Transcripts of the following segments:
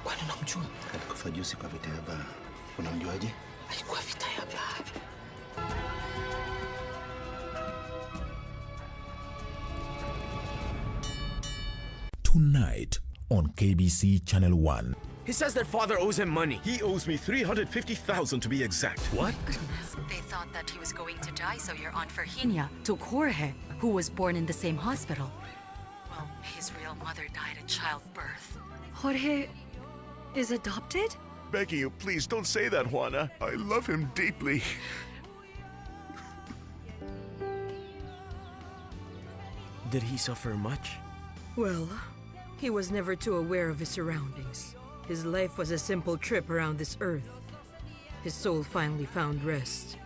Kwani unamjua? Alikufa juzi kwa vita ya Baa. Unamjuaje? Alikuwa vita ya Baa. Tonight on KBC Channel 1. He says that father owes him money. He owes me 350,000 to be exact. What? They thought that he was going to die, so your Aunt Virginia took Jorge, who was born in the same hospital. Well, his real mother died at childbirth. Jorge is adopted? Begging you, please don't say that, Juana. I love him deeply. Did he suffer much? Well, he was never too aware of his surroundings. His life was a simple trip around this earth. His soul finally found rest.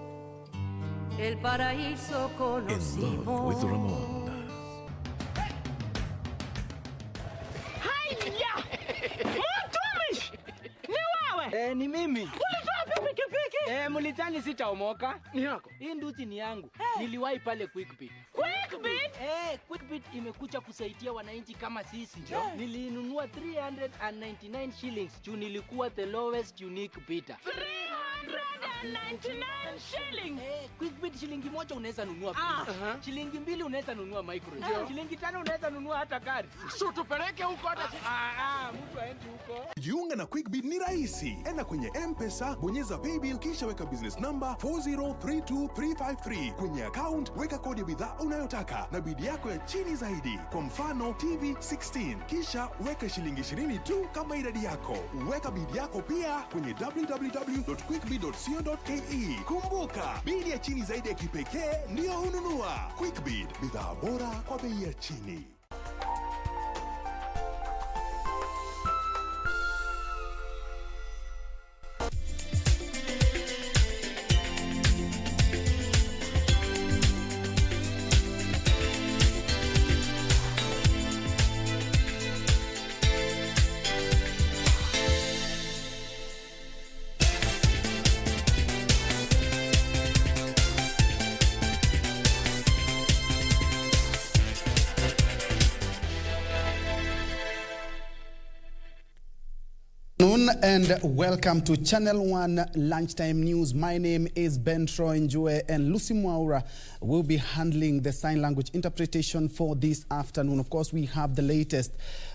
In Love with Ramon. Haya! Mtumishi! Ni wewe? Ni mimi. Ulitoa pikipiki? Mulitani sitaomoka. Ni yako? Hii nduti ni yangu. Niliwahi pale Quickbit. Quickbit? Quickbit imekuja kusaidia wananchi kama sisi. Nilinunua 399 shillings juu nilikuwa the lowest unique bidder. 399 shillings? Quickbit shilingi moja unaweza nunua pizza. Shilingi 2 unaweza nunua microwave. Shilingi 5 unaweza nunua hata gari. So tupeleke huko hata mtu aende huko. Jiunga na Quickbit ni rahisi. Enda kwenye M-Pesa, bonyeza paybill kisha weka business number 4032353. Kwenye account weka kodi ya bidhaa unayotaka na bidi yako ya chini zaidi. Kwa mfano TV 16. Kisha weka shilingi 20 tu kama idadi yako. Weka bidi yako pia kwenye www.quickbit.co.ke. Kumbuka, bidi ya chini zaidi ya kipekee ndio hununua. Quickbit, bidhaa bora kwa bei ya chini. And welcome to Channel 1 Lunchtime News. My name is Ben Troy Njue, and Lucy Mwaura will be handling the sign language interpretation for this afternoon. Of course, we have the latest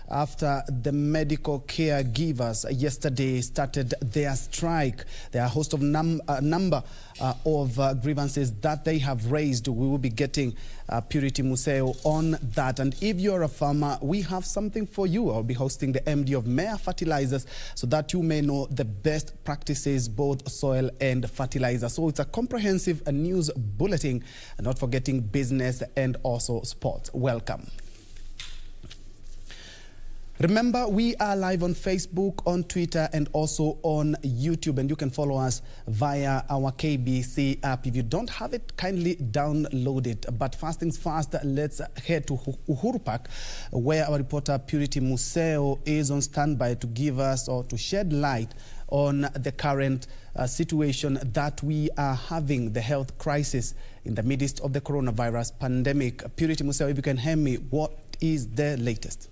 after the medical caregivers yesterday started their strike. There are a host of number of grievances that they have raised. We will be getting Purity Museo on that. And if you're a farmer, we have something for you. I'll be hosting the MD of Mare Fertilizers so that you may know the best practices, both soil and fertilizer. So it's a comprehensive news bulletin, and not forgetting business and also sports. Welcome. Remember, we are live on Facebook, on Twitter, and also on YouTube, and you can follow us via our KBC app. If you don't have it, kindly download it. But first things first, let's head to Uhuru Park, where our reporter Purity Museo is on standby to give us or to shed light on the current situation that we are having, the health crisis in the midst of the coronavirus pandemic. Purity Museo, if you can hear me, what is the latest?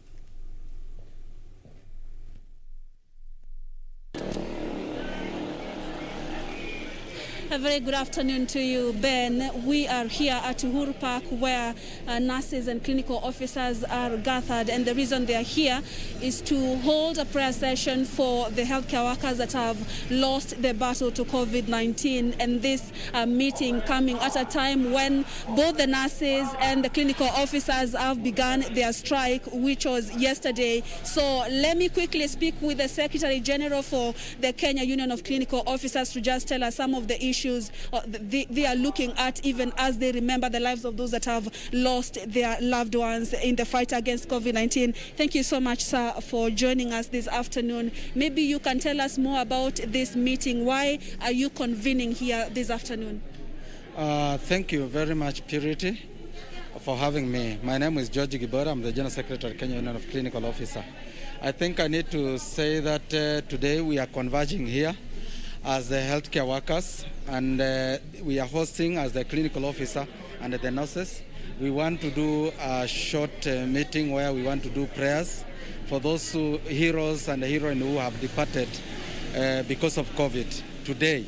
A very good afternoon to you, Ben. We are here at Uhuru Park where nurses and clinical officers are gathered, and the reason they are here is to hold a prayer session for the healthcare workers that have lost the battle to COVID-19, and this meeting coming at a time when both the nurses and the clinical officers have begun their strike, which was yesterday. So let me quickly speak with the Secretary General for the Kenya Union of Clinical Officers to just tell us some of the issues they are looking at, even as they remember the lives of those that have lost their loved ones in the fight against COVID-19. Thank you so much, sir, for joining us this afternoon. Maybe you can tell us more about this meeting. Why are you convening here this afternoon? Thank you very much, Purity, for having me. My name is George Gibora. I'm the General Secretary, Kenya Union of Clinical Officers. I think I need to say that today we are converging here as the healthcare workers, and we are hosting as the clinical officer and the nurses we want to do a short meeting where we want to do prayers for those heroes and heroines who have departed because of COVID today.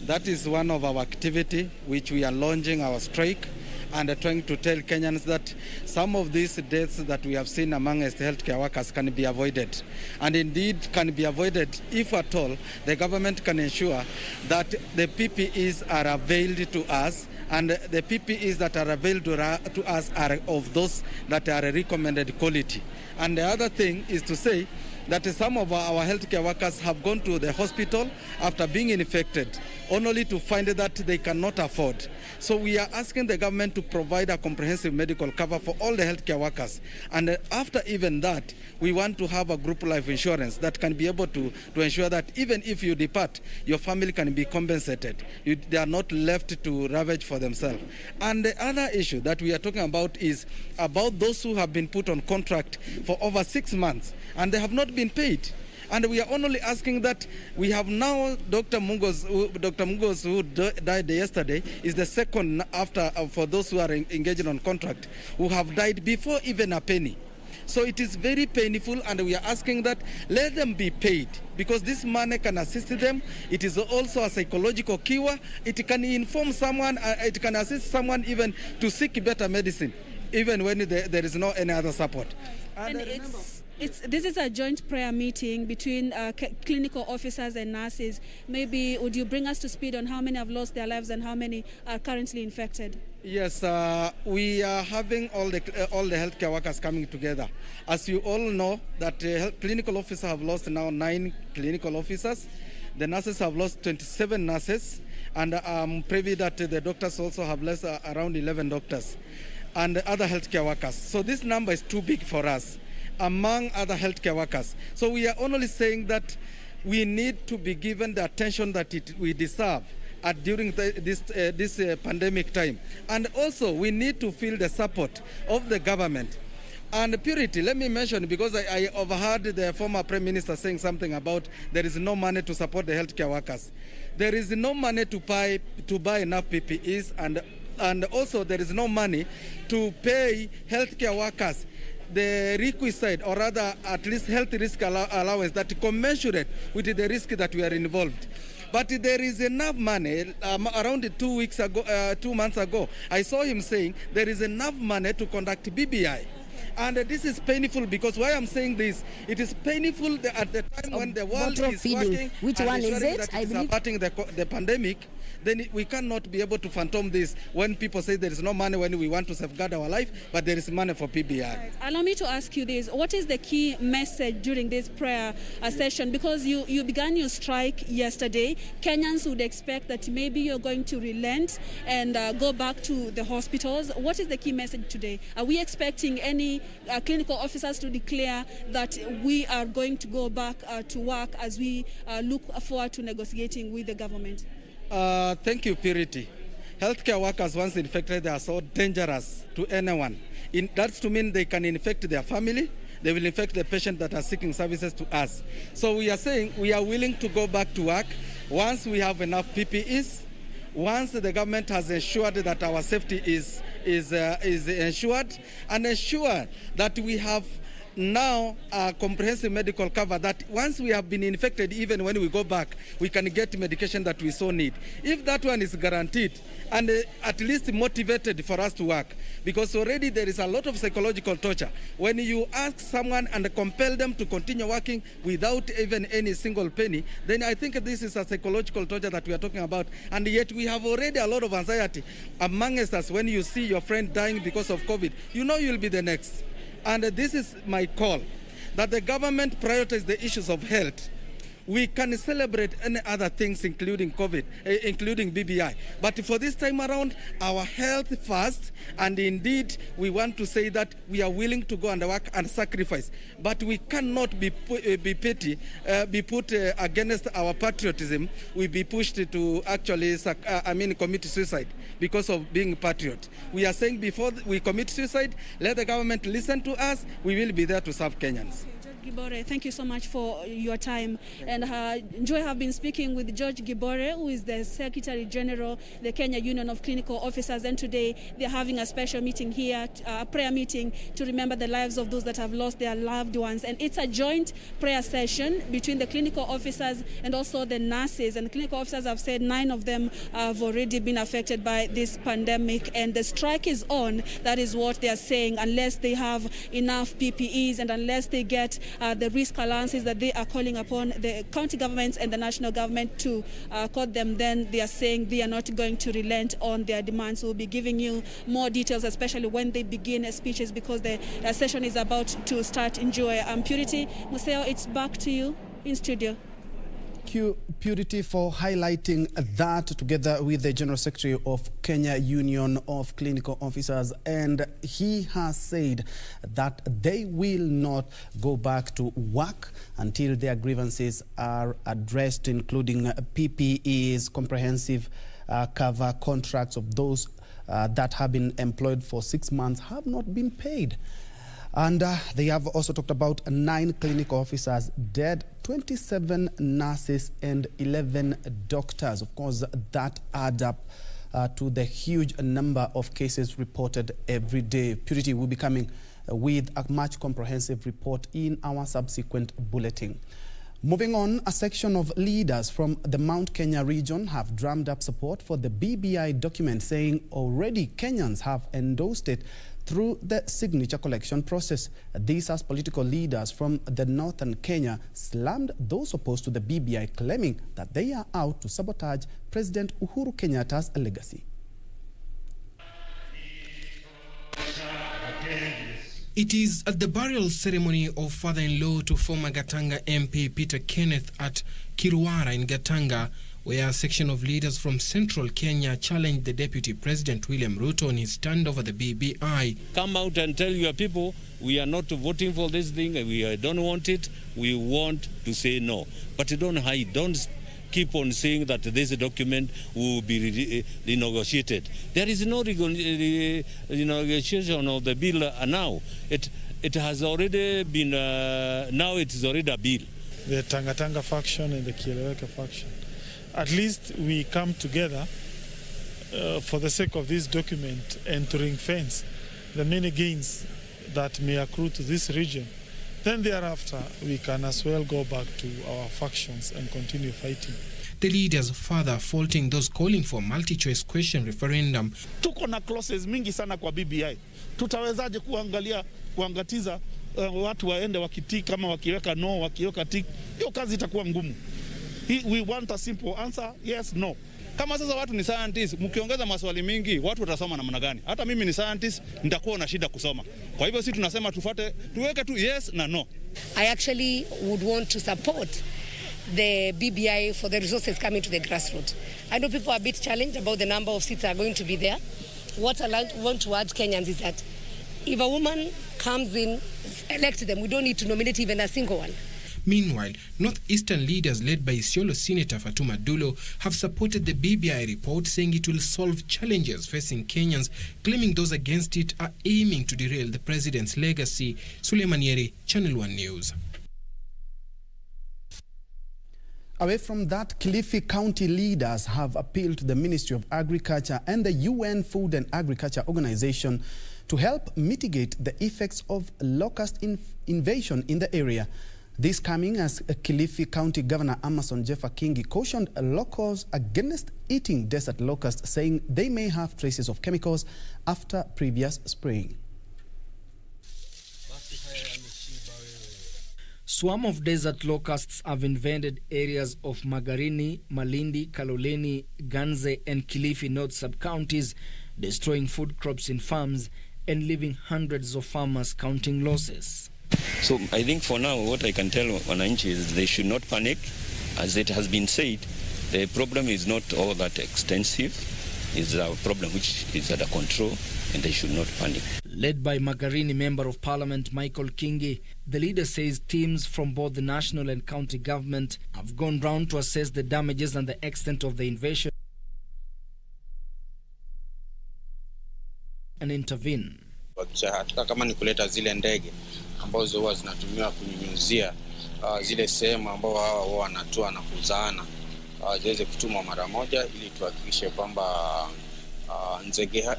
That is one of our activity which we are launching our strike and trying to tell Kenyans that some of these deaths that we have seen amongst healthcare workers can be avoided. And indeed can be avoided if at all the government can ensure that the PPEs are availed to us, and the PPEs that are availed to us are of those that are recommended quality. And the other thing is to say that some of our healthcare workers have gone to the hospital after being infected, only to find that they cannot afford. So we are asking the government to provide a comprehensive medical cover for all the healthcare workers. And after even that, we want to have a group life insurance that can be able to ensure that even if you depart, your family can be compensated. They are not left to ravage for themselves. And the other issue that we are talking about is about those who have been put on contract for over 6 months and they have not been paid. And we are only asking that we have now Dr. Mungos, who died yesterday, is the second after for those who are engaged on contract, who have died before even a penny. So it is very painful, and we are asking that let them be paid, because this money can assist them. It is also a psychological cure. It can inform someone, it can assist someone even to seek better medicine, even when there is no any other support. And this is a joint prayer meeting between clinical officers and nurses. Maybe would you bring us to speed on how many have lost their lives and how many are currently infected? Yes, we are having all the healthcare workers coming together. As you all know, that clinical officers have lost now 9 clinical officers. The nurses have lost 27 nurses, and I'm privy that the doctors also have lost around 11 doctors and other healthcare workers. So this number is too big for us among other healthcare workers. So we are only saying that we need to be given the attention that we deserve during this pandemic time. And also we need to feel the support of the government. And Purity, let me mention, because I overheard the former Prime Minister saying something about there is no money to support the healthcare workers. There is no money to buy enough PPEs, and also there is no money to pay healthcare workers the requisite, or rather at least health risk allowance that commensurate with the risk that we are involved. But there is enough money. Around 2 months ago, I saw him saying there is enough money to conduct BBI. And this is painful, because why I'm saying this, it is painful at the time when the world is working. Which one is it? That I believe abating the pandemic. Then we cannot be able to phantom this when people say there is no money when we want to safeguard our life, but there is money for PBI. Right. Allow me to ask you this. What is the key message during this prayer session? Because you began your strike yesterday. Kenyans would expect that maybe you're going to relent and go back to the hospitals. What is the key message today? Are we expecting any clinical officers to declare that we are going to go back to work as we look forward to negotiating with the government? Thank you, Purity. Healthcare workers, once infected, they are so dangerous to anyone. That's to mean they can infect their family. They will infect the patient that are seeking services to us. So we are saying we are willing to go back to work once we have enough PPEs, once the government has ensured that our safety is ensured, and ensure that we have now a comprehensive medical cover, that once we have been infected, even when we go back, we can get medication that we so need. If that one is guaranteed and at least motivated for us to work, because already there is a lot of psychological torture. When you ask someone and compel them to continue working without even any single penny, then I think this is a psychological torture that we are talking about. And yet we have already a lot of anxiety amongst us. When you see your friend dying because of COVID, you know you'll be the next. And this is my call, that the government prioritize the issues of health. We can celebrate any other things, including COVID, including BBI. But for this time around, our health first, and indeed, we want to say that we are willing to go and work and sacrifice. But we cannot be put against our patriotism. We be pushed to actually, commit suicide because of being patriot. We are saying before we commit suicide, let the government listen to us. We will be there to serve Kenyans. Gibore, thank you so much for your time. And Njue have been speaking with George Gibore, who is the Secretary General, the Kenya Union of Clinical Officers. And today they're having a special meeting here, a prayer meeting to remember the lives of those that have lost their loved ones. And it's a joint prayer session between the clinical officers and also the nurses. And the clinical officers have said 9 of them have already been affected by this pandemic. And the strike is on. That is what they are saying, unless they have enough PPEs and unless they get the risk allowances that they are calling upon the county governments and the national government to quote them, then they are saying they are not going to relent on their demands. We'll be giving you more details, especially when they begin speeches, because the session is about to start. Enjoy. Purity Museo, it's back to you in studio. Thank you, Purity, for highlighting that together with the General Secretary of Kenya Union of Clinical Officers. And he has said that they will not go back to work until their grievances are addressed, including PPEs, comprehensive cover contracts of those that have been employed for 6 months have not been paid. And they have also talked about 9 clinical officers dead, 27 nurses and 11 doctors. Of course, that adds up to the huge number of cases reported every day. Purity will be coming with a much comprehensive report in our subsequent bulletin. Moving on, a section of leaders from the Mount Kenya region have drummed up support for the BBI document, saying already Kenyans have endorsed it through the signature collection process. These as political leaders from the northern Kenya slammed those opposed to the BBI, claiming that they are out to sabotage President Uhuru Kenyatta's legacy. It is at the burial ceremony of father-in-law to former Gatanga MP Peter Kenneth at Kiruara in Gatanga, where a section of leaders from central Kenya challenged the Deputy President William Ruto on his stand over the BBI. Come out and tell your people, we are not voting for this thing, we don't want it, we want to say no. But don't hide, don't keep on saying that this document will be renegotiated. There is no renegotiation of the bill now. It has already been, now it is already a bill. The Tanga faction and the Kieleweke faction. At least we come together for the sake of this document and to ring fence the many gains that may accrue to this region. Then thereafter, we can as well go back to our factions and continue fighting. The leaders further faulting those calling for multi-choice question referendum. Tuko na clauses mingi sana kwa BBI. Tutawezaje kuangatiza watu waende wakitik kama wakiweka no, wakiweka tik? Hiyo kazi itakuwa ngumu. We want a simple answer, yes, no. Kama sasa watu ni scientists, mkiongeza maswali mingi, watu watasoma namna gani? Hata mimi ni scientist, nitakuwa na shida kusoma. Kwa hivyo sisi tunasema tuweke tu yes na no. I actually would want to support the BBI for the resources coming to the grassroots. I know people are a bit challenged about the number of seats that are going to be there. What I want to urge Kenyans is that if a woman comes in, elect them. We don't need to nominate even a single one. Meanwhile, northeastern leaders led by Isiolo Senator Fatuma Dulo have supported the BBI report, saying it will solve challenges facing Kenyans, claiming those against it are aiming to derail the president's legacy. Suleiman Yeri, Channel 1 News. Away from that, Kilifi County leaders have appealed to the Ministry of Agriculture and the UN Food and Agriculture Organization to help mitigate the effects of locust invasion in the area. This coming as Kilifi County Governor Amason Jeffa Kingi cautioned locals against eating desert locusts, saying they may have traces of chemicals after previous spraying. Swarm of desert locusts have invaded areas of Magarini, Malindi, Kaloleni, Ganze and Kilifi North sub-counties, destroying food crops in farms and leaving hundreds of farmers counting losses. So I think for now what I can tell Wananchi is they should not panic. As it has been said, the problem is not all that extensive. It's a problem which is under control and they should not panic. Led by Magarini Member of Parliament Michael Kingi, the leader says teams from both the national and county government have gone round to assess the damages and the extent of the invasion and intervene. Hata kama ni kuleta zile ndege ambazo huwa zinatumiwa kunyunyuzia zile sehemu ambao wao wanatoa na kuzaana ziweze kutumwa mara moja, ili tuhakikishe kwamba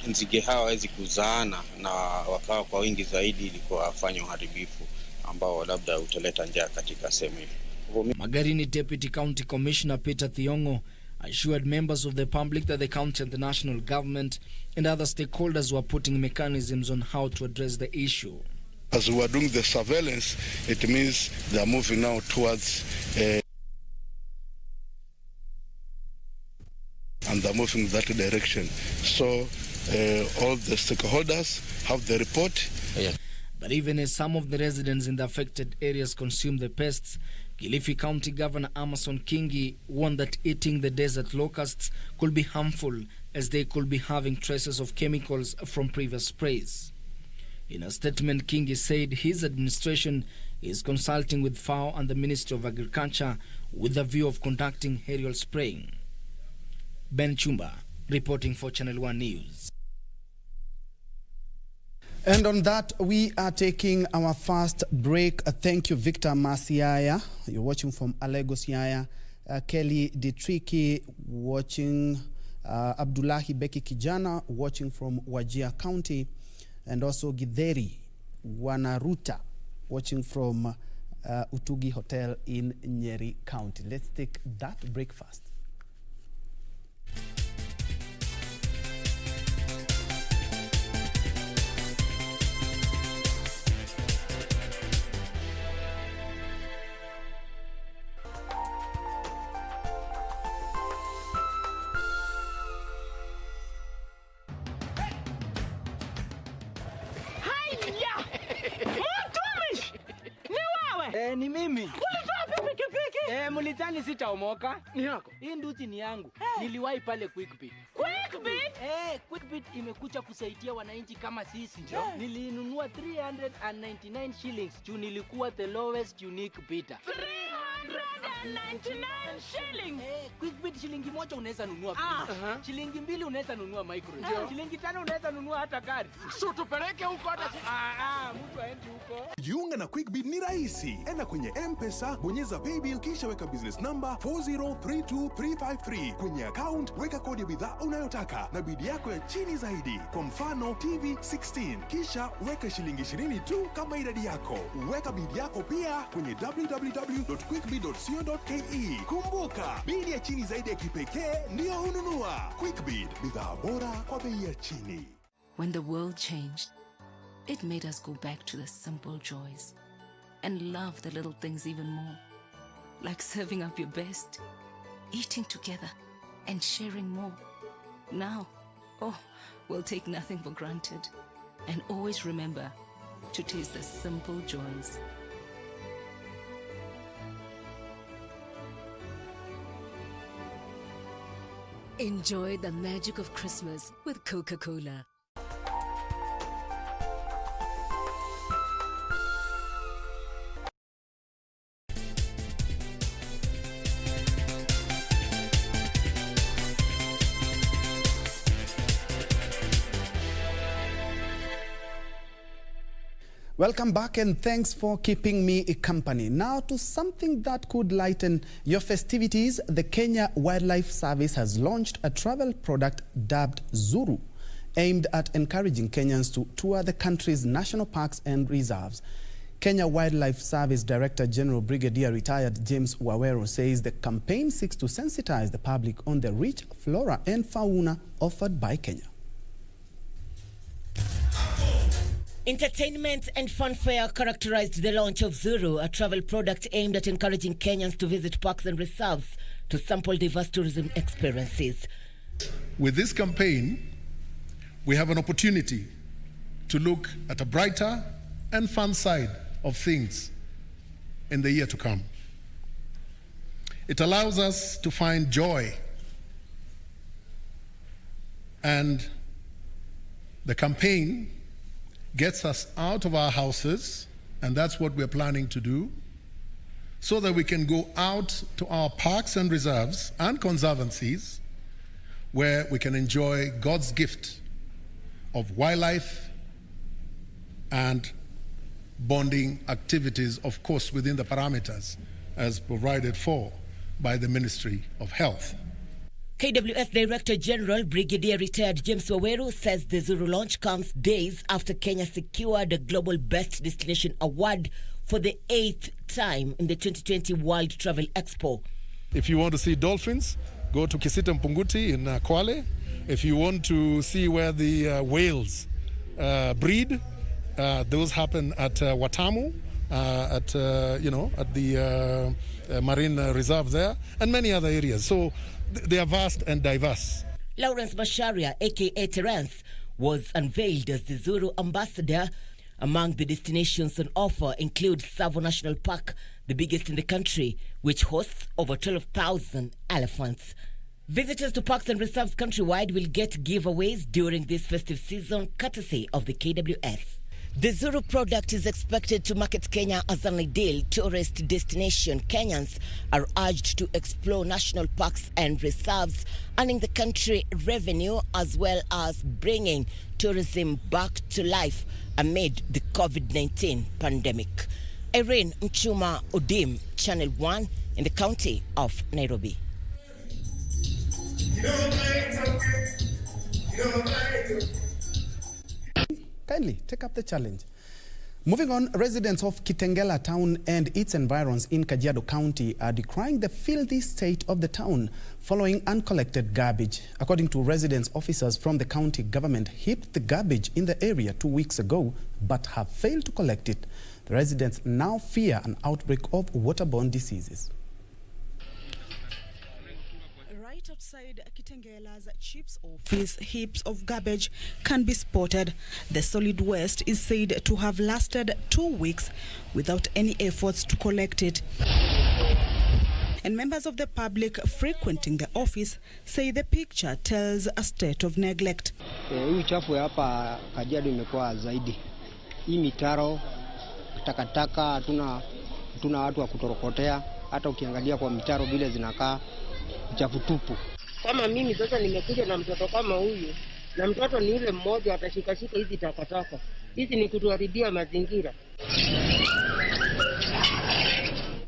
nzige hawa hawezi kuzaana na wakawa kwa wingi zaidi, ili kuwafanya uharibifu ambao labda utaleta njaa katika sehemu hii. Magarini Deputy County Commissioner Peter Thiongo assured members of the public that the county and the national government and other stakeholders were putting mechanisms on how to address the issue. As we are doing the surveillance, it means they are moving now towards and they're moving in that direction. So all the stakeholders have the report. But even as some of the residents in the affected areas consume the pests, Kilifi County Governor Amason Kingi warned that eating the desert locusts could be harmful, as they could be having traces of chemicals from previous sprays. In a statement, Kingi said his administration is consulting with FAO and the Ministry of Agriculture with a view of conducting aerial spraying. Ben Chumba, reporting for Channel 1 News. And on that, we are taking our first break. Thank you, Victor Masiaya. You're watching from Alegos Yaya. Kelly Ditriki watching. Abdullahi Beki Kijana watching from Wajir County. And also Githeri Wanaruta watching from Utugi Hotel in Nyeri County. Let's take that break first. Ni mimi. Ulitoa pikipiki? Mulitani sitaomoka. Ni yako. Hii nduti ni yangu. Niliwahi pale Quickbit. Quickbit? Quickbit imekuja kusaidia wananchi kama sisi. Nilinunua 399 shillings. Juu nilikuwa the lowest unique bidder. 399 shillings. Quickbit shilingi moja unaweza nunua pizza. Shilingi 2 unaweza nunua microwave. Shilingi 5 unaweza nunua hata gari. So tupeleke huko hata mtu aende huko. Jiunga na Quickbit ni rahisi. Enda kwenye M-Pesa, bonyeza paybill kisha weka business number 4032353. Kwenye account weka kodi ya bidhaa unayotaka na bidi yako ya chini zaidi. Kwa mfano TV 16, kisha weka shilingi 20 tu kama idadi yako. Weka bidi yako pia kwenye www.quickbit.co.ke. Kumbuka, bidi ya chini zaidi ya kipekee ndio ununua. Quickbit, bidhaa bora kwa bei ya chini. When the world changed, it made us go back to the simple joys and love the little things even more. Like serving up your best, eating together, and sharing more. Now, we'll take nothing for granted and always remember to taste the simple joys. Enjoy the magic of Christmas with Coca-Cola. Welcome back and thanks for keeping me company. Now to something that could lighten your festivities. The Kenya Wildlife Service has launched a travel product dubbed Zuru, aimed at encouraging Kenyans to tour the country's national parks and reserves. Kenya Wildlife Service Director General Brigadier Retired James Wawero says the campaign seeks to sensitize the public on the rich flora and fauna offered by Kenya. Entertainment and fanfare characterized the launch of Zuru, a travel product aimed at encouraging Kenyans to visit parks and reserves to sample diverse tourism experiences. With this campaign, we have an opportunity to look at a brighter and fun side of things in the year to come. It allows us to find joy, and the campaign gets us out of our houses, and that's what we're planning to do, so that we can go out to our parks and reserves and conservancies where we can enjoy God's gift of wildlife and bonding activities, of course, within the parameters as provided for by the Ministry of Health. KWS Director General Brigadier Retired James Waweru says the Zuru launch comes days after Kenya secured the Global Best Destination Award for the 8th time in the 2020 World Travel Expo. If you want to see dolphins, go to Kisita Mpunguti in Kwale. If you want to see where the whales breed, those happen at Watamu, at the marine reserve there, and many other areas. So they are vast and diverse. Lawrence Masharia, aka Terence, was unveiled as the Zuru ambassador. Among the destinations on offer include Tsavo National Park, the biggest in the country, which hosts over 12,000 elephants. Visitors to parks and reserves countrywide will get giveaways during this festive season, courtesy of the KWS. The Zuru product is expected to market Kenya as an ideal tourist destination. Kenyans are urged to explore national parks and reserves, earning the country revenue as well as bringing tourism back to life amid the COVID-19 pandemic. Irene Mchuma Odim, Channel 1 in the county of Nairobi. Kindly take up the challenge. Moving on, residents of Kitengela town and its environs in Kajiado County are decrying the filthy state of the town following uncollected garbage. According to residents, officers from the county government heaped the garbage in the area 2 weeks ago but have failed to collect it. The residents now fear an outbreak of waterborne diseases. Outside Kitengela's chief's office, heaps of garbage can be spotted. The solid waste is said to have lasted 2 weeks without any efforts to collect it. And members of the public frequenting the office say the picture tells a state of neglect. Hii uchafu hapa Kajiado imekuwa zaidi. Hii mitaro, takataka, hatuna watu wa kutorokotea. Hata ukiangalia kwa mitaro vile zinakaa uchafu tupu. Kama mimi sasa nimekuja na mtoto kama huyu, na mtoto ni yule mmoja, atashikashika hizi takataka. Hizi ni kutuharibia mazingira.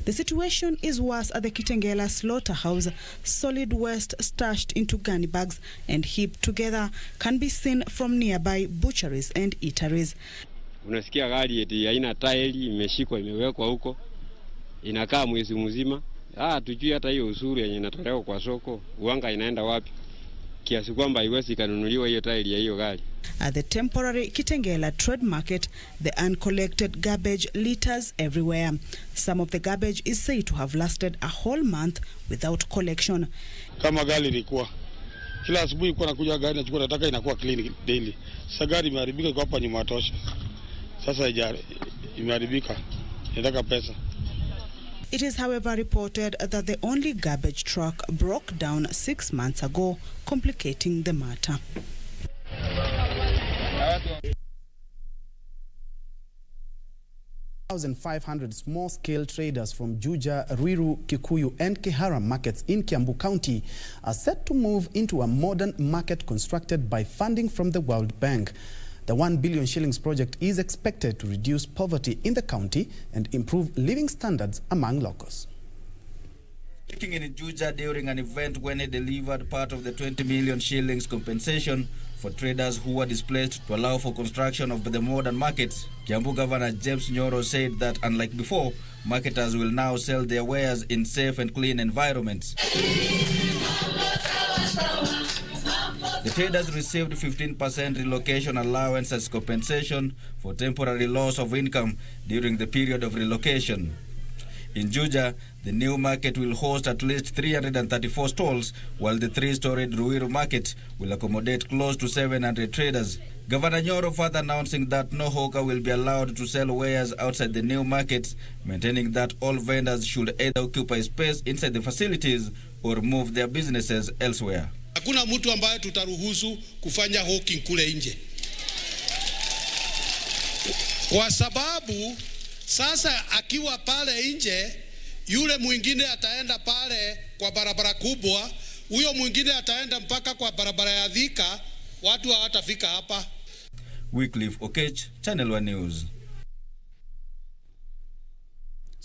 The situation is worse at the Kitengela slaughterhouse. Solid waste stashed into gunny bags and heaped together can be seen from nearby butcheries and eateries. Unasikia gari eti haina tairi, imeshikwa imewekwa huko. Inakaa mwezi mzima. Tujui hata hiyo usuru yenye inatolewa kwa soko, uanga inaenda wapi? Kiasi kwamba haiwezi kanunuliwa hiyo tairi ya hiyo gari. At the temporary Kitengela trade market, the uncollected garbage litters everywhere. Some of the garbage is said to have lasted a whole month without collection. Kama gari ilikuwa kila asubuhi kwa nakuja gari nachukua nataka inakuwa clean daily. Sasa gari imeharibika kwa hapa nyuma tosha. Sasa imeharibika. Nataka pesa. It is, however, reported that the only garbage truck broke down 6 months ago, complicating the matter. $1,500 small-scale traders from Juja, Ruiru, Kikuyu and Kihara markets in Kiambu County are set to move into a modern market constructed by funding from the World Bank. The 1 billion shillings project is expected to reduce poverty in the county and improve living standards among locals. Speaking in Juja during an event when he delivered part of the 20 million shillings compensation for traders who were displaced to allow for construction of the modern markets, Kiambu Governor James Nyoro said that unlike before, marketers will now sell their wares in safe and clean environments. The traders received 15% relocation allowance as compensation for temporary loss of income during the period of relocation. In Juja, the new market will host at least 334 stalls, while the 3-storied Ruiru market will accommodate close to 700 traders. Governor Nyoro further announcing that no hawker will be allowed to sell wares outside the new markets, maintaining that all vendors should either occupy space inside the facilities or move their businesses elsewhere. Hakuna mtu ambaye tutaruhusu kufanya hawking kule nje. Kwa sababu sasa akiwa pale nje, yule mwingine ataenda pale kwa barabara kubwa, huyo mwingine ataenda mpaka kwa barabara ya Thika, watu hawatafika hapa. Wycliffe Okech, Channel 1 News.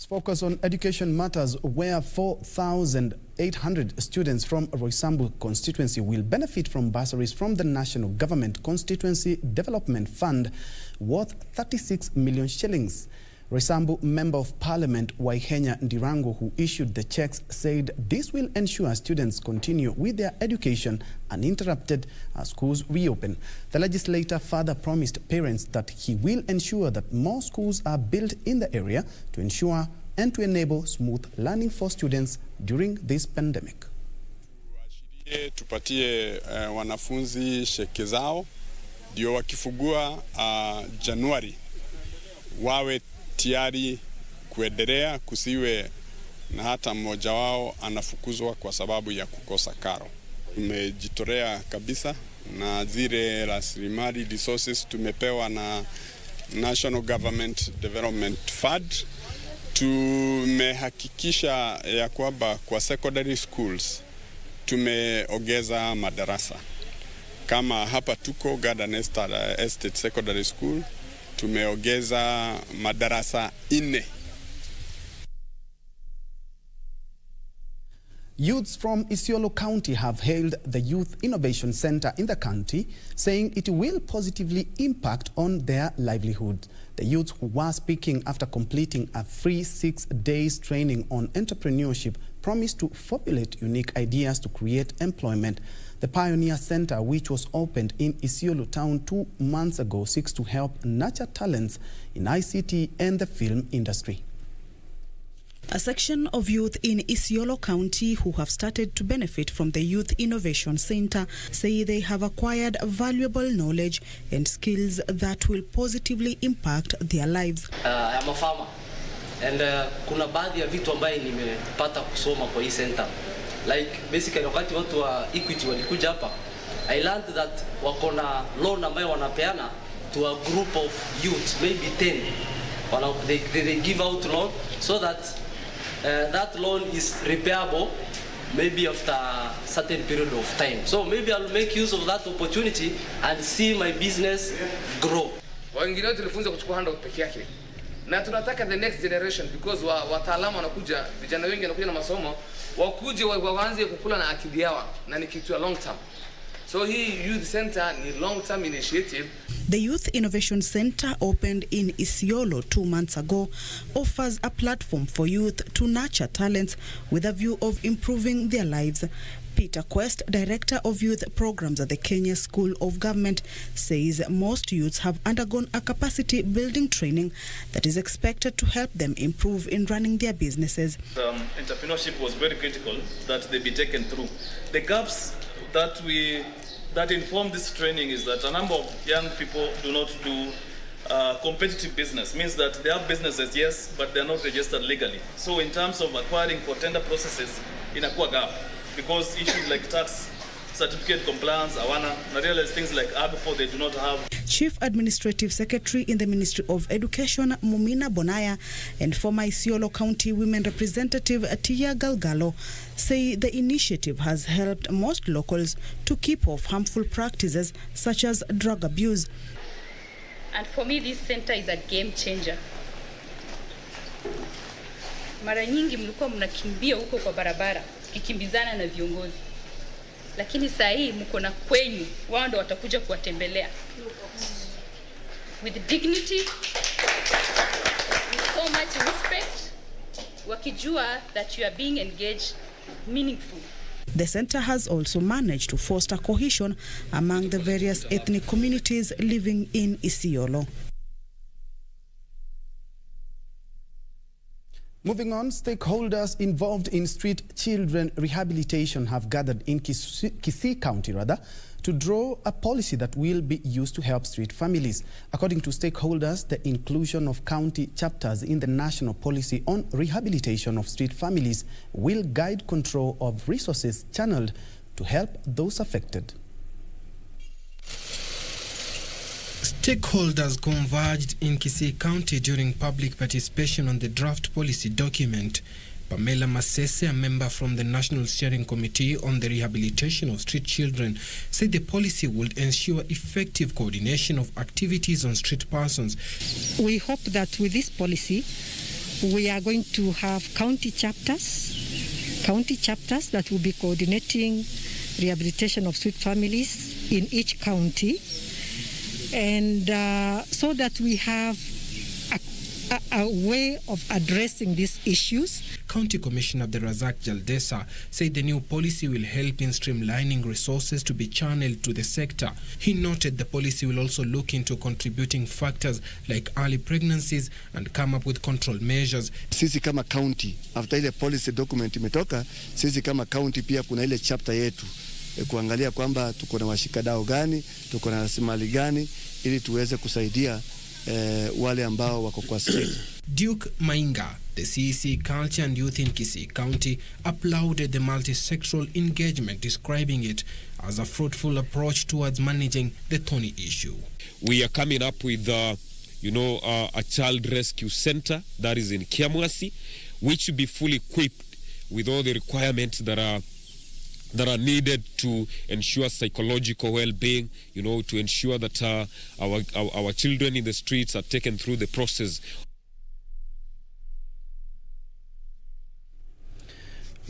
Let's focus on education matters, where 4,800 students from Roysambu constituency will benefit from bursaries from the National Government Constituency Development Fund worth 36 million shillings. Roysambu Member of Parliament Waihenya Ndirango, who issued the checks, said this will ensure students continue with their education uninterrupted as schools reopen. The legislator further promised parents that he will ensure that more schools are built in the area to ensure and to enable smooth learning for students during this pandemic. Tupatie wanafunzi sheke zao ndio wakifungua Januari wawe tayari kuendelea, kusiwe na hata mmoja wao anafukuzwa kwa sababu ya kukosa karo. Tumejitolea kabisa na zile rasilimali resources tumepewa na National Government Development Fund. Tumehakikisha ya kwamba kwa secondary schools tumeongeza madarasa. Kama hapa tuko Garden Estate Secondary School tumeongeza madarasa 4. Youths from Isiolo County have hailed the Youth Innovation Center in the county, saying it will positively impact on their livelihood. The youths, who were speaking after completing a free 6 days training on entrepreneurship, promised to formulate unique ideas to create employment. The Pioneer Center, which was opened in Isiolo town 2 months ago, seeks to help nurture talents in ICT and the film industry. A section of youth in Isiolo County who have started to benefit from the Youth Innovation Center say they have acquired valuable knowledge and skills that will positively impact their lives. I am a farmer and kuna baadhi ya vitu ambaye nimepata kusoma kwa hii center. Like basically wakati watu wa Equity walikuja hapa, I learned that wako na loan ambayo wanapeana to a group of youth, maybe 10. They give out loan so that that loan is repayable maybe after a certain period of time. So maybe I'll make use of that opportunity and see my business grow. Wengine tulifunza kuchukua handout peke yake. Na tunataka the next generation, because wataalamu wanakuja, vijana wengi wanakuja na masomo, wakuje waanze kukula na akili yao, na ni kitu ya long term. So hii youth center ni long term initiative. The Youth Innovation Center, opened in Isiolo 2 months ago, offers a platform for youth to nurture talents with a view of improving their lives. Peter Quest, Director of Youth Programs at the Kenya School of Government, says most youths have undergone a capacity building training that is expected to help them improve in running their businesses. Entrepreneurship was very critical that they be taken through. The gaps that inform this training is that a number of young people do not do competitive business. Means that they have businesses, yes, but they're not registered legally. So in terms of acquiring for tender processes, inakuwa gap, because issues like tax certificate compliance, awana, and realize things like ABFO they do not have. Chief Administrative Secretary in the Ministry of Education, Mumina Bonaya, and former Isiolo County Women Representative Tia Galgalo say the initiative has helped most locals to keep off harmful practices such as drug abuse. And for me, this center is a game changer. Mara nyingi mlikuwa mnakimbia huko kwa barabara, kikimbizana na viongozi. Lakini saa hii mko na kwenyu, wao ndio watakuja kuwatembelea. With dignity, with so much respect, wakijua that you are being engaged meaningfully. The center has also managed to foster cohesion among the various ethnic communities living in Isiolo. Moving on, stakeholders involved in street children rehabilitation have gathered in Kisii County to draw a policy that will be used to help street families. According to stakeholders, the inclusion of county chapters in the national policy on rehabilitation of street families will guide control of resources channeled to help those affected. Stakeholders converged in Kisii County during public participation on the draft policy document. Pamela Masese, a member from the National Steering Committee on the Rehabilitation of Street Children, said the policy would ensure effective coordination of activities on street persons. We hope that with this policy, we are going to have county chapters that will be coordinating rehabilitation of street families in each county, and so that we have a way of addressing these issues. County Commissioner Abdelrazak Jaldesa said the new policy will help in streamlining resources to be channeled to the sector. He noted the policy will also look into contributing factors like early pregnancies and come up with control measures. Sisi kama county, after ile policy document imetoka, sisi kama county pia kuna ile chapter yetu kuangalia kwamba tuko na washikadau gani, tuko na rasilimali gani ili tuweze kusaidia wale ambao wako kwa street. Duke Mainga, the CEC Culture and Youth in Kisii County, applauded the multi-sectoral engagement, describing it as a fruitful approach towards managing the thorny issue. We are coming up with, a child rescue center that is in Kiambu, which should be fully equipped with all the requirements that are needed to ensure psychological well-being, to ensure that our children in the streets are taken through the process.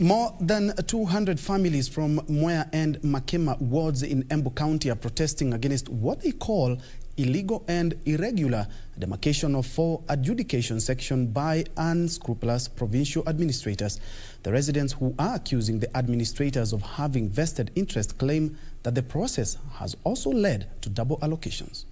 More than 200 families from Mwea and Makema wards in Embu County are protesting against what they call illegal and irregular demarcation of 4 adjudication sections by unscrupulous provincial administrators. The residents who are accusing the administrators of having vested interest claim that the process has also led to double allocations.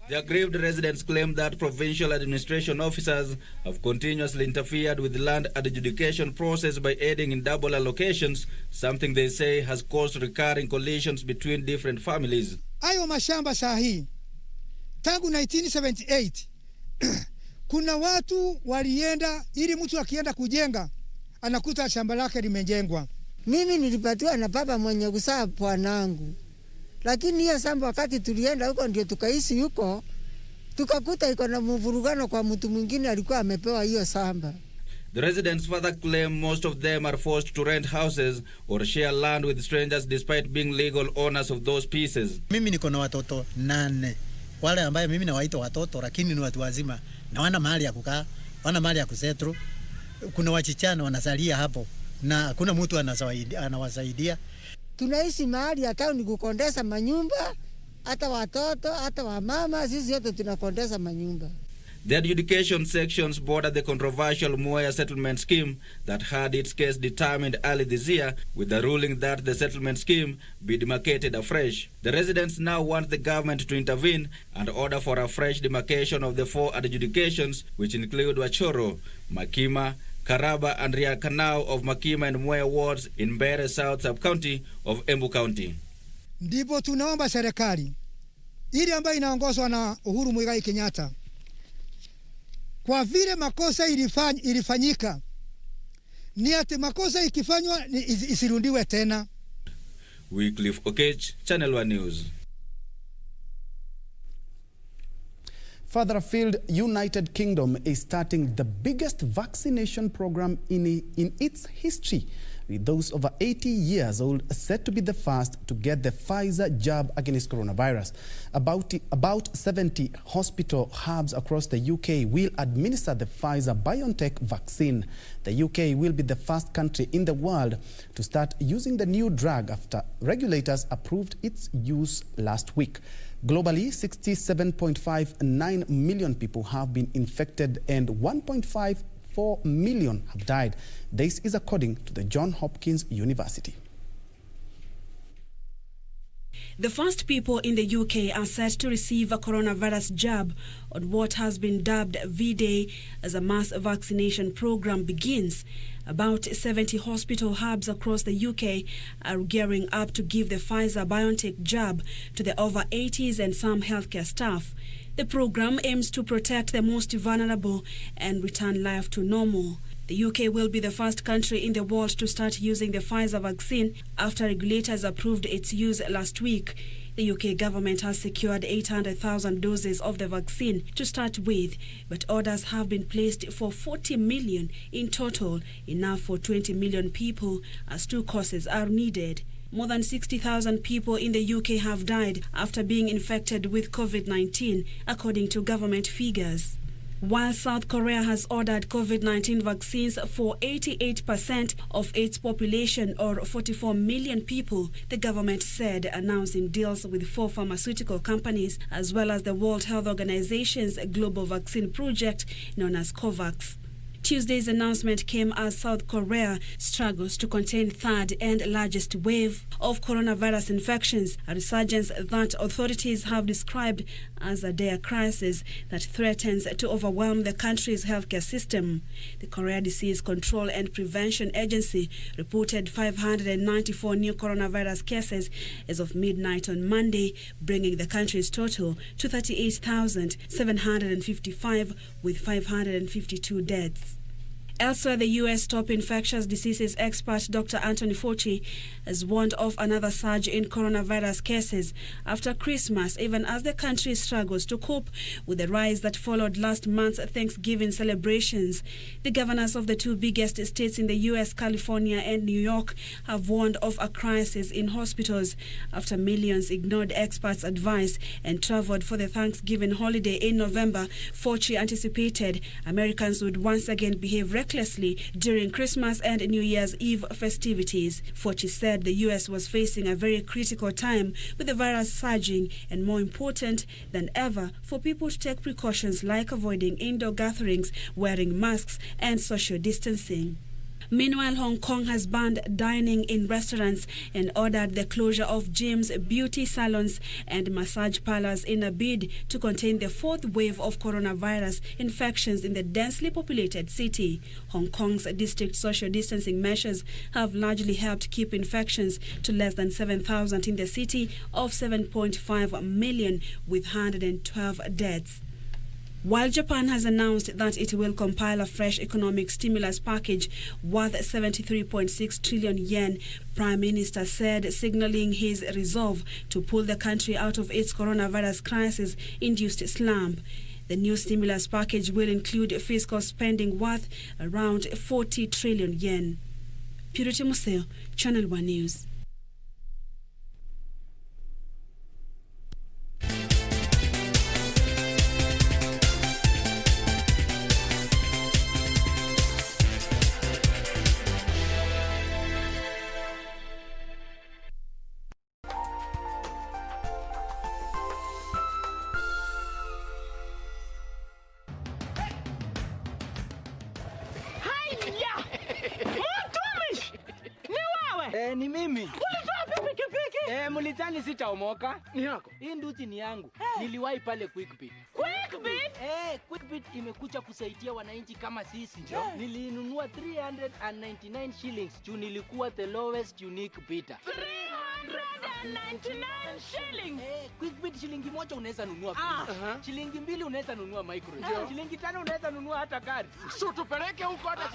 The aggrieved residents claim that provincial administration officers have continuously interfered with the land adjudication process by aiding in double allocations, something they say has caused recurring collisions between different families. Ayo mashamba sahi tangu 1978 kuna watu walienda ili mtu akienda kujenga anakuta shamba lake limejengwa. Mimi nilipatiwa na baba mwenye kusaa bwanangu, lakini hiyo shamba wakati tulienda huko ndio tukaishi huko, tukakuta iko na mvurugano kwa mtu mwingine alikuwa amepewa hiyo shamba. The residents further claim most of them are forced to rent houses or share land with strangers despite being legal owners of those pieces. Mimi niko na watoto 8. Wale ambaye mimi nawaita watoto lakini ni watu wazima na wana mahali ya kukaa, wana mahali ya kusetru. Kuna wachichana wanasalia hapo na kuna mtu anawasaidia. Tunaishi mahali ya town kukondesa manyumba, hata watoto, hata wamama, sisi yote tunakondesa manyumba. The adjudication sections border the controversial Mwea settlement scheme that had its case determined early this year, with the ruling that the settlement scheme be demarcated afresh. The residents now want the government to intervene and order for a fresh demarcation of the 4 adjudications, which include Wachoro, Makima, Karaba and Riakanao of Makima and Mwea wards in Mbere South Sub-County of Embu County. Ndipo tunaomba serikali ili ambayo inaongozwa na Uhuru Muigai Kenyatta, kwa vile makosa ilifanyika, ni ati makosa ikifanywa isirundiwe tena. Wycliffe Okech, Channel 1 News. Further afield, United Kingdom is starting the biggest vaccination program in its history, with those over 80 years old set to be the first to get the Pfizer jab against coronavirus. About 70 hospital hubs across the UK will administer the Pfizer-BioNTech vaccine. The UK will be the first country in the world to start using the new drug after regulators approved its use last week. Globally, 67.59 million people have been infected and 1.54 million have died. This is according to the Johns Hopkins University. The first people in the UK are set to receive a coronavirus jab on what has been dubbed V-Day as a mass vaccination program begins. About 70 hospital hubs across the UK are gearing up to give the Pfizer-BioNTech jab to the over 80s and some healthcare staff. The program aims to protect the most vulnerable and return life to normal. The UK will be the first country in the world to start using the Pfizer vaccine after regulators approved its use last week. The UK government has secured 800,000 doses of the vaccine to start with, but orders have been placed for 40 million in total, enough for 20 million people, as 2 courses are needed. More than 60,000 people in the UK have died after being infected with COVID-19, according to government figures. While South Korea has ordered COVID-19 vaccines for 88% of its population, or 44 million people, the government said, announcing deals with 4 pharmaceutical companies as well as the World Health Organization's global vaccine project known as COVAX. Tuesday's announcement came as South Korea struggles to contain third and largest wave of coronavirus infections, a resurgence that authorities have described as a dire crisis that threatens to overwhelm the country's healthcare system. The Korea Disease Control and Prevention Agency reported 594 new coronavirus cases as of midnight on Monday, bringing the country's total to 38,755 with 552 deaths. Elsewhere, the U.S. top infectious diseases expert Dr. Anthony Fauci has warned of another surge in coronavirus cases after Christmas, even as the country struggles to cope with the rise that followed last month's Thanksgiving celebrations. The governors of the 2 biggest states in the U.S., California and New York, have warned of a crisis in hospitals after millions ignored experts' advice and traveled for the Thanksgiving holiday in November. Fauci anticipated Americans would once again behave recklessly during Christmas and New Year's Eve festivities. Fauci said the U.S. was facing a very critical time with the virus surging, and more important than ever for people to take precautions like avoiding indoor gatherings, wearing masks, and social distancing. Meanwhile, Hong Kong has banned dining in restaurants and ordered the closure of gyms, beauty salons, and massage parlors in a bid to contain the 4th wave of coronavirus infections in the densely populated city. Hong Kong's district social distancing measures have largely helped keep infections to less than 7,000 in the city of 7.5 million, with 112 deaths. While Japan has announced that it will compile a fresh economic stimulus package worth 73.6 trillion yen, Prime Minister said, signaling his resolve to pull the country out of its coronavirus crisis-induced slump. The new stimulus package will include fiscal spending worth around 40 trillion yen. Purity Museo, Channel 1 News. Ni mimi. Ulitoa pikipiki? Mulitani sitaomoka. Ni yako. Hii nduti ni yangu. Niliwahi pale Quickbit. Quickbit? Quickbit imekuja kusaidia wananchi kama sisi. Nilinunua 399 shillings. Juu nilikuwa the lowest unique bidder. 399 shillings. Quickbit shilingi moja unaweza nunua pizza. Shilingi 2 unaweza nunua microwave. Shilingi 5 unaweza nunua hata gari. So tupeleke huko hata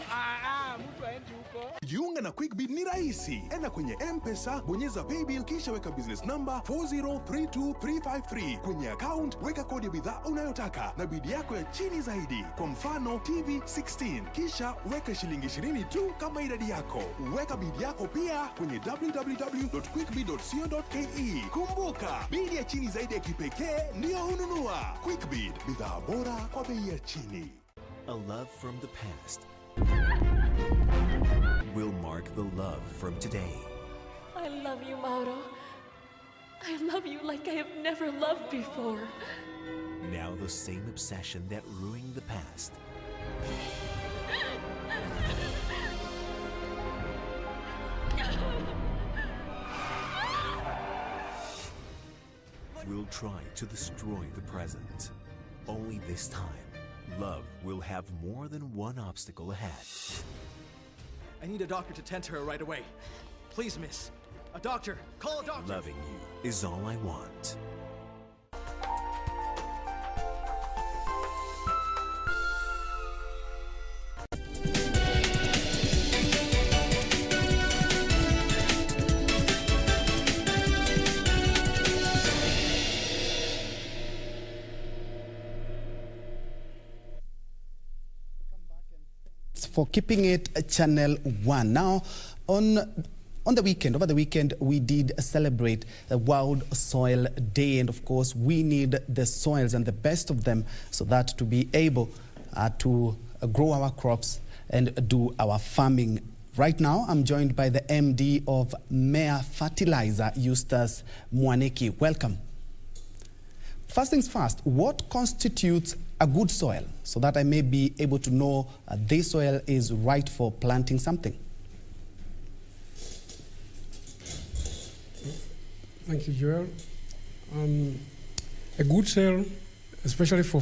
mtu aende huko. Jiunga na Quickbit ni rahisi. Enda kwenye M-Pesa, bonyeza paybill kisha weka business number 4032353. Kwenye account weka kodi ya bidhaa unayotaka na bidi yako ya chini zaidi. Kwa mfano TV 16. Kisha weka shilingi 20 tu kama idadi yako. Weka bidi yako pia kwenye www.quickbit.co.ke. Kumbuka, bidi ya chini zaidi ya kipekee ndio ununua. Quickbit, bidhaa bora kwa bei ya chini. A love from the past will mark the love from today. I love you, Mauro. I love you like I have never loved before. Now the same obsession that ruined the past will try to destroy the present. Only this time, love will have more than one obstacle ahead. I need a doctor to tend to her right away. Please, miss. A doctor. Call a doctor. Loving you is all I want. For keeping it Channel 1. Now, over the weekend, we did celebrate the World Soil Day, and of course, we need the soils and the best of them so that to be able to grow our crops and do our farming. Right now, I'm joined by the MD of Mea Fertilizer, Eustace Mwaniki. Welcome. First things first, what constitutes a good soil so that I may be able to know this soil is right for planting something? Thank you, Joel. A good soil, especially for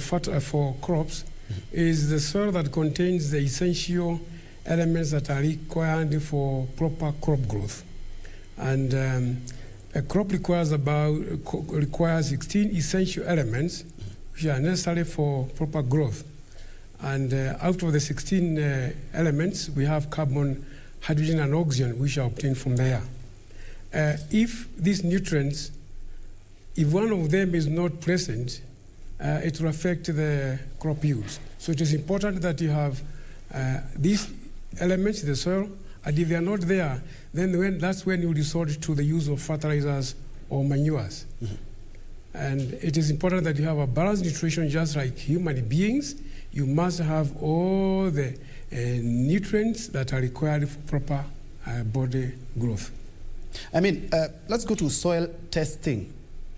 crops, is the soil that contains the essential elements that are required for proper crop growth. And a crop requires 16 essential elements which are necessary for proper growth. And out of the 16 elements, we have carbon, hydrogen, and oxygen, which are obtained from the air. If these nutrients, if one of them is not present, it will affect the crop yields. So it is important that you have these elements in the soil, and if they are not there, then that's when you resort to the use of fertilizers or manures. And it is important that you have a balanced nutrition, just like human beings. You must have all the nutrients that are required for proper body growth. I mean, let's go to soil testing.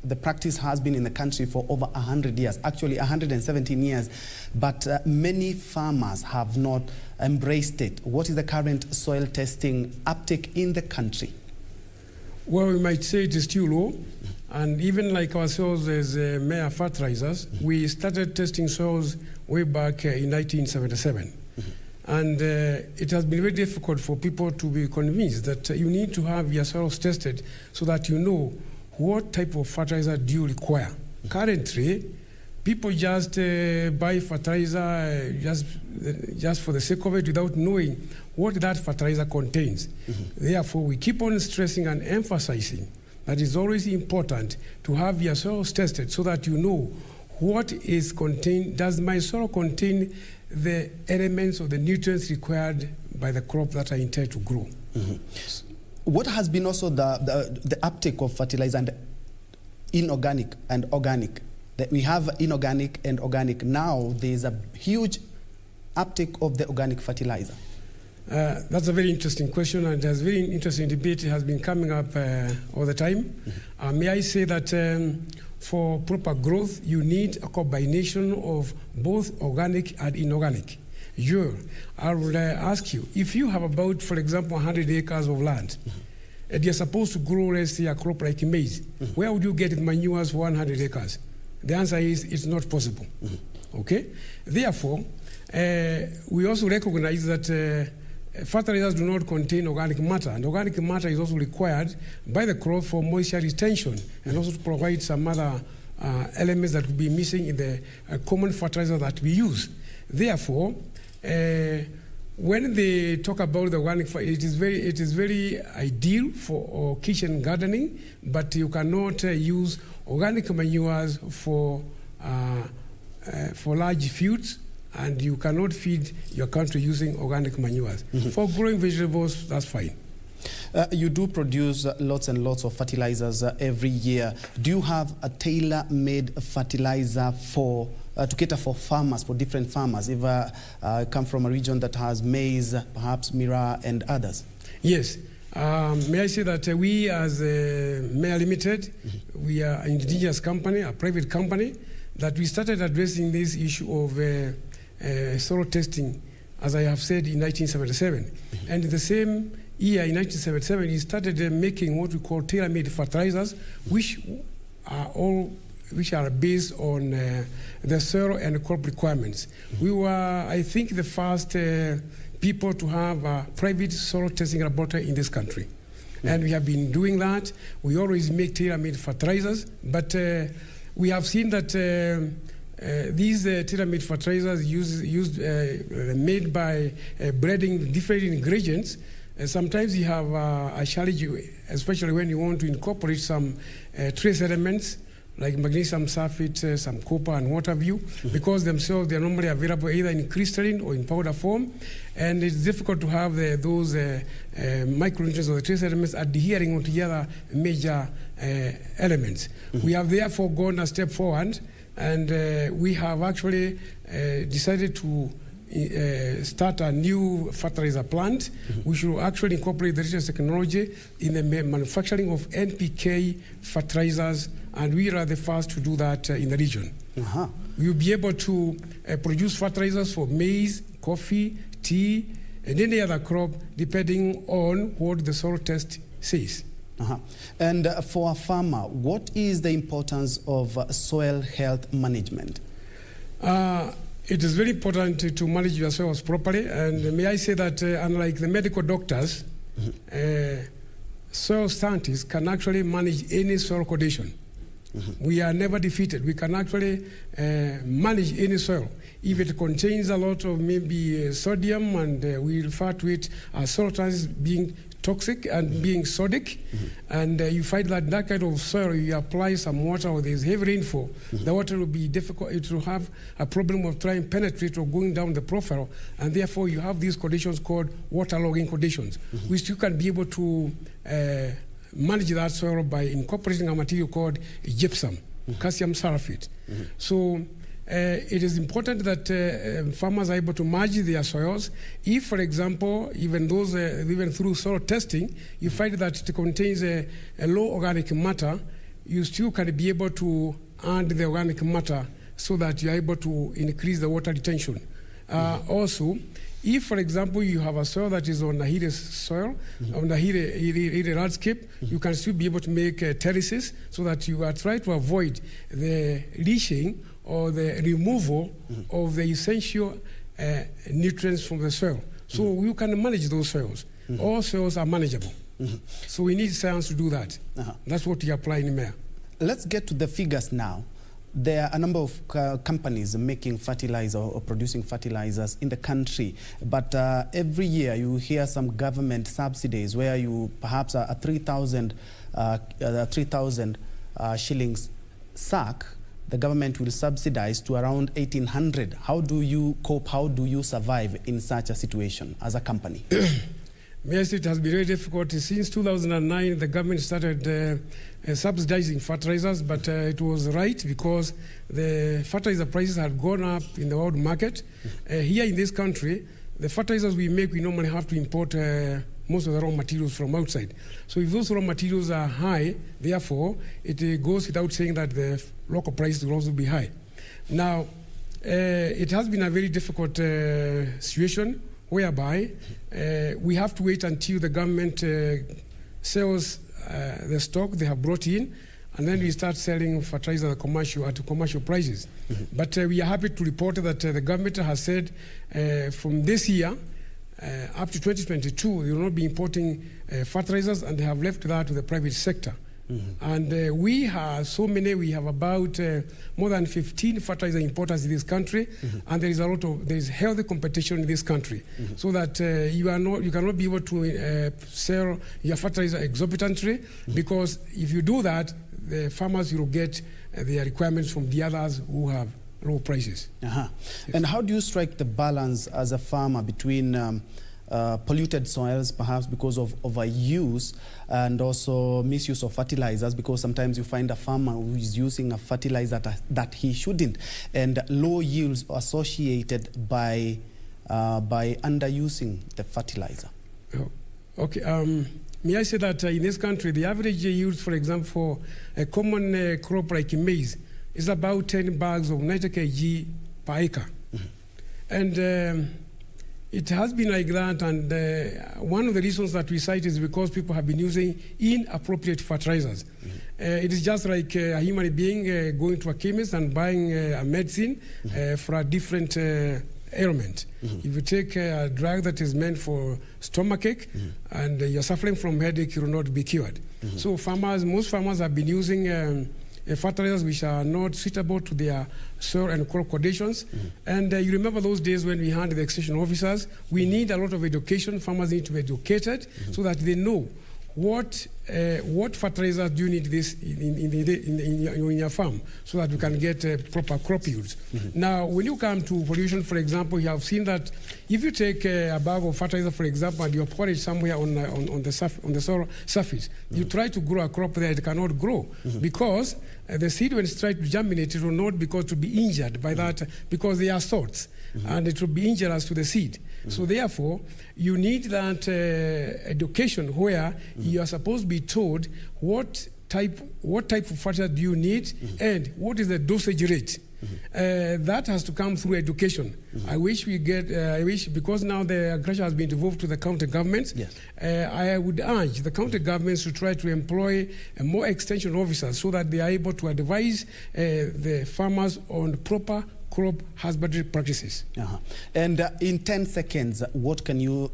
The practice has been in the country for over 100 years, actually 117 years, but many farmers have not embraced it. What is the current soil testing uptake in the country? Well, we might say it is still low, and even like ourselves as Mea Fertilizers, we started testing soils way back in 1977. And it has been very difficult for people to be convinced that you need to have your soils tested so that you know what type of fertilizer do you require. Currently, people just buy fertilizer just for the sake of it without knowing what that fertilizer contains. Therefore, we keep on stressing and emphasizing that it's always important to have your soils tested so that you know what is contained. Does my soil contain the elements or the nutrients required by the crop that I intend to grow? What has been also the uptake of fertilizer and inorganic and organic? That we have inorganic and organic. Now there's a huge uptake of the organic fertilizer. That's a very interesting question, and there's very interesting debate has been coming up all the time. May I say that for proper growth, you need a combination of both organic and inorganic. I will ask you, if you have about, for example, 100 acres of land, and you're supposed to grow, let's say, a crop like maize, where would you get manures for 100 acres? The answer is it's not possible. Okay? Therefore, we also recognize that fertilizers do not contain organic matter, and organic matter is also required by the crop for moisture retention and also to provide some other elements that will be missing in the common fertilizer that we use. Therefore, when they talk about the organic, it is very ideal for kitchen gardening, but you cannot use organic manures for large fields, and you cannot feed your country using organic manures. For growing vegetables, that's fine. You do produce lots and lots of fertilizers every year. Do you have a tailor-made fertilizer for to cater for farmers, for different farmers, if come from a region that has maize, perhaps Mira and others? Yes. May I say that we as Mea Limited, we are an indigenous company, a private company, that we started addressing this issue of soil testing, as I have said, in 1977. And in the same year, in 1977, we started making what we call tailor-made fertilizers, which are based on the soil and crop requirements. We were, I think, the first people to have a private soil testing laboratory in this country. And we have been doing that. We always make tailor-made fertilizers, but we have seen that these tailor-made fertilizers made by blending different ingredients, sometimes you have a challenge, especially when you want to incorporate some trace elements like magnesium sulfate, some copper and what have you, because themselves they are normally available either in crystalline or in powder form, and it's difficult to have those micronutrients or the trace elements adhering onto the other major elements. We have therefore gone a step forward And we have actually decided to start a new fertilizer plant. We should actually incorporate the latest technology in the manufacturing of NPK fertilizers, and we are the first to do that in the region. We will be able to produce fertilizers for maize, coffee, tea, and any other crop, depending on what the soil test says. And for a farmer, what is the importance of soil health management? It is very important to manage your soils properly, and may I say that unlike the medical doctors, soil scientists can actually manage any soil condition. We are never defeated. We can actually manage any soil. If it contains a lot of maybe sodium, and we refer to it as soil as being toxic and being sodic, and you find that that kind of soil, you apply some water or there's heavy rainfall, the water will be difficult. It will have a problem of trying to penetrate or going down the profile, and therefore you have these conditions called waterlogging conditions, which you can be able to manage that soil by incorporating a material called gypsum, calcium sulfate. So it is important that farmers are able to manage their soils. If, for example, even through soil testing, you find that it contains a low organic matter, you still can be able to add the organic matter so that you are able to increase the water retention. Also, if, for example, you have a soil that is on a hilly soil, on a hilly landscape, you can still be able to make terraces so that you are trying to avoid the leaching or the removal of the essential nutrients from the soil. So you can manage those soils. All soils are manageable. So we need science to do that. That's what we apply in MEA. Let's get to the figures now. There are a number of companies making fertilizer or producing fertilizers in the country, but every year you hear some government subsidies where you perhaps a 3,000 shillings sack, the government will subsidize to around 1,800. How do you cope? How do you survive in such a situation as a company? Yes, it has been very difficult. Since 2009, the government started subsidizing fertilizers, but it was right because the fertilizer prices had gone up in the world market. Here in this country, the fertilizers we make, we normally have to import most of the raw materials from outside. So if those raw materials are high, therefore, it goes without saying that the local prices will also be high. Now, it has been a very difficult situation whereby we have to wait until the government sells the stock they have brought in, and then we start selling fertilizer at commercial prices. But we are happy to report that the government has said from this year up to 2022, they will not be importing fertilizers, and they have left that to the private sector. And we have so many, we have about more than 15 fertilizer importers in this country, and there is healthy competition in this country, so that you cannot be able to sell your fertilizer exorbitantly, because if you do that, the farmers will get their requirements from the others who have low prices. Yes. And how do you strike the balance as a farmer between polluted soils, perhaps because of overuse, and also misuse of fertilizers, because sometimes you find a farmer who is using a fertilizer that he shouldn't, and low yields associated by underusing the fertilizer? Okay. May I say that in this country, the average yield, for example, for a common crop like maize, is about 10 bags of 90 kg per acre. And it has been like that, and one of the reasons that we cite is because people have been using inappropriate fertilizers. It is just like a human being going to a chemist and buying a medicine for a different ailment. If you take a drug that is meant for stomachache and you're suffering from headache, you will not be cured. So most farmers have been using fertilizers which are not suitable to their soil and crop conditions. And you remember those days when we had the extension officers. We need a lot of education. Farmers need to be educated so that they know what what fertilizers do you need this in your farm so that you can get proper crop yields. Now, when you come to pollution, for example, you have seen that if you take a bag of fertilizer, for example, and you pour it somewhere on the soil surface, you try to grow a crop there, it cannot grow because the seed, when it tries to germinate, it will not, because to be injured by that, because they are salts, and it will be injurious to the seed. So therefore, you need that education where you are supposed to be told what type of fertilizer do you need and what is the dosage rate. That has to come through education. I wish because now the agriculture has been devolved to the county governments. I would urge the county governments to try to employ more extension officers so that they are able to advise the farmers on proper crop husbandry practices. And in 10 seconds, what can you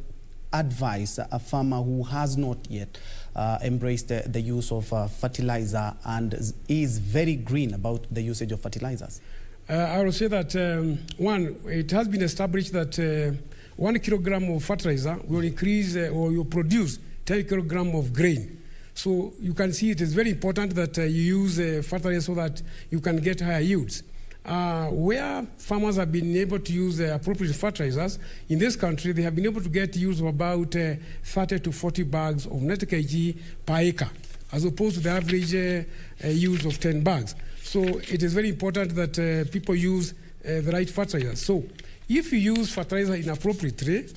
advise a farmer who has not yet embraced the use of fertilizer and is very green about the usage of fertilizers? I will say that, one, it has been established that 1 kilogram of fertilizer will increase or will produce 10 kilogram of grain. So you can see it is very important that you use fertilizer so that you can get higher yields. Where farmers have been able to use appropriate fertilizers in this country, they have been able to get use of about 30 to 40 bags of net kg per acre, as opposed to the average use of 10 bags. So it is very important that people use the right fertilizers. So if you use fertilizer inappropriately,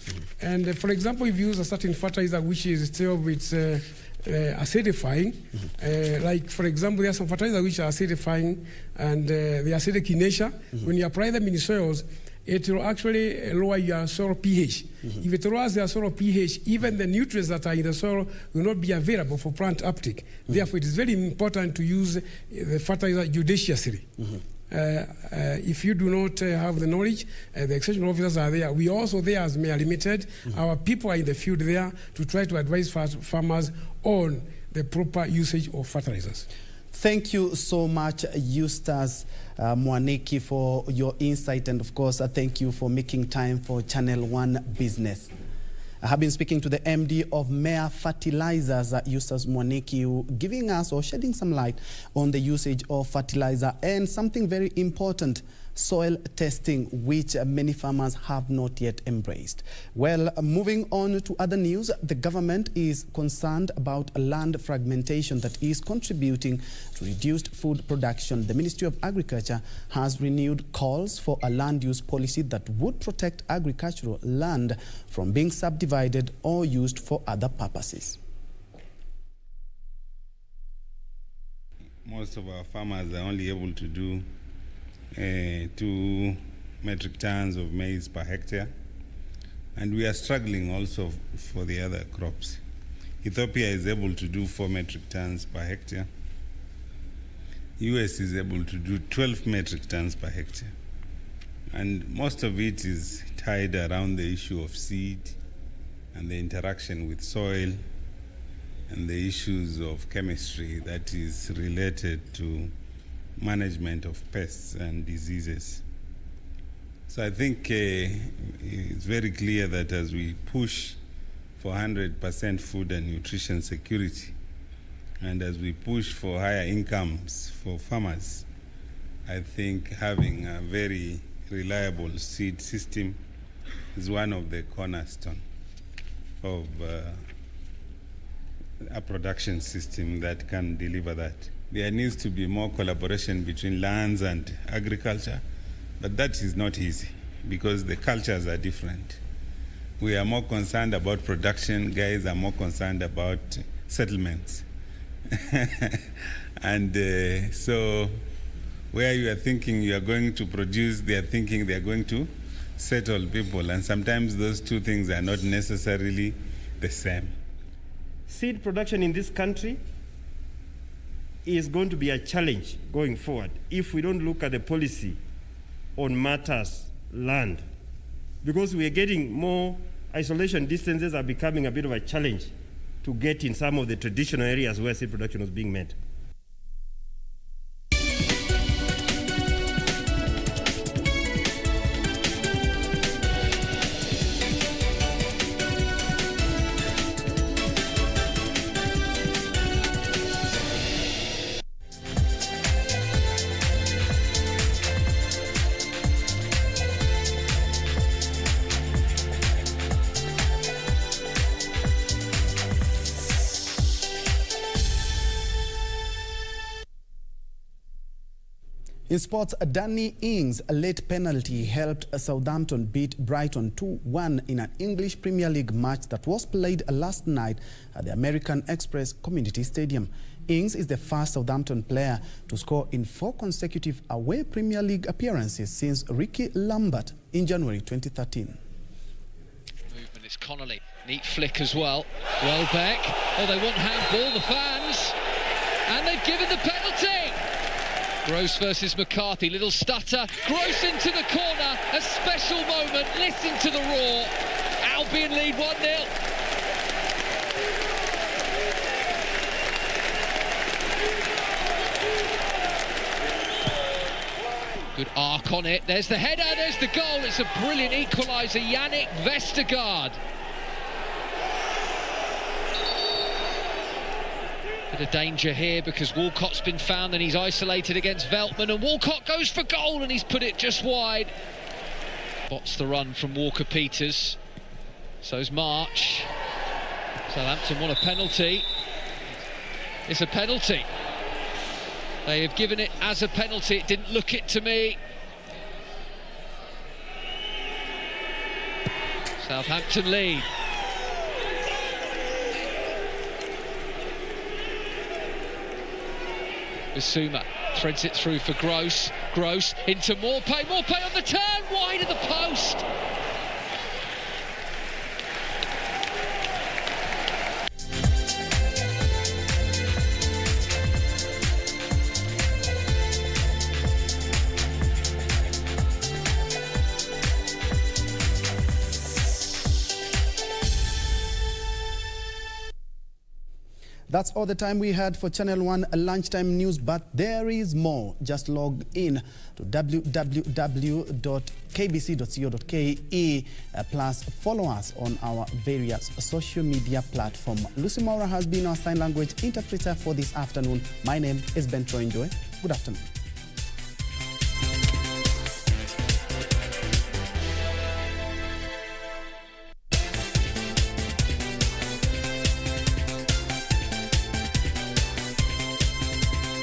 and for example, if you use a certain fertilizer which is still with acidifying, like for example, there are some fertilizers which are acidifying, and the acidic in nature. When you apply them in soils, it will actually lower your soil pH. If it lowers your soil pH, even the nutrients that are in the soil will not be available for plant uptake. Therefore, it is very important to use the fertilizer judiciously. If you do not have the knowledge, the extension officers are there. We also there as Mayor Limited. Our people are in the field there to try to advise farmers on the proper usage of fertilizers. Thank you so much, Eustace Mwaniki, for your insight, and of course, thank you for making time for Channel 1 Business. I have been speaking to the MD of Mare Fertilizers, Eustace Mwaniki, giving us or shedding some light on the usage of fertilizer and something very important, soil testing, which many farmers have not yet embraced. Well, moving on to other news, the government is concerned about land fragmentation that is contributing to reduced food production. The Ministry of Agriculture has renewed calls for a land use policy that would protect agricultural land from being subdivided or used for other purposes. Most of our farmers are only able to do 2 metric tons of maize per hectare, and we are struggling also for the other crops. Ethiopia is able to do 4 metric tons per hectare. US is able to do 12 metric tons per hectare, and most of it is tied around the issue of seed and the interaction with soil and the issues of chemistry that is related to management of pests and diseases. So I think it's very clear that as we push for 100% food and nutrition security, and as we push for higher incomes for farmers, I think having a very reliable seed system is one of the cornerstones of a production system that can deliver that. There needs to be more collaboration between lands and agriculture, but that is not easy because the cultures are different. We are more concerned about production, guys are more concerned about settlements. And so where you are thinking you are going to produce, they are thinking they are going to settle people, and sometimes those two things are not necessarily the same. Seed production in this country is going to be a challenge going forward if we don't look at the policy on matters land, because we are getting more isolation distances are becoming a bit of a challenge to get in some of the traditional areas where seed production was being made. In sports, Danny Ings' late penalty helped Southampton beat Brighton 2-1 in an English Premier League match that was played last night at the American Express Community Stadium. Ings is the first Southampton player to score in 4 consecutive away Premier League appearances since Ricky Lambert in January 2013. Movement is Connolly. Neat flick as well. Welbeck. Oh, they want handball, the fans. And they've given the penalty. Gross versus McCarthy. Little stutter. Gross into the corner. A special moment. Listen to the roar. Albion lead 1-0. Good arc on it. There's the header, there's the goal. It's a brilliant equaliser. Yannick Vestergaard. Bit of danger here because Walcott's been found and he's isolated against Veltman, and Walcott goes for goal and he's put it just wide. Spots the run from Walker-Peters. So's March. Southampton want a penalty. It's a penalty. They have given it as a penalty. It didn't look it to me. Southampton lead. Bissouma threads it through for Gross. Gross into Morpay. Morpay on the turn, wide of the post. That's all the time we had for Channel 1 Lunchtime News, but there is more. Just log in to www.kbc.co.ke plus follow us on our various social media platforms. Lucy Maura has been our sign language interpreter for this afternoon. My name is Ben Troy Njue. Good afternoon.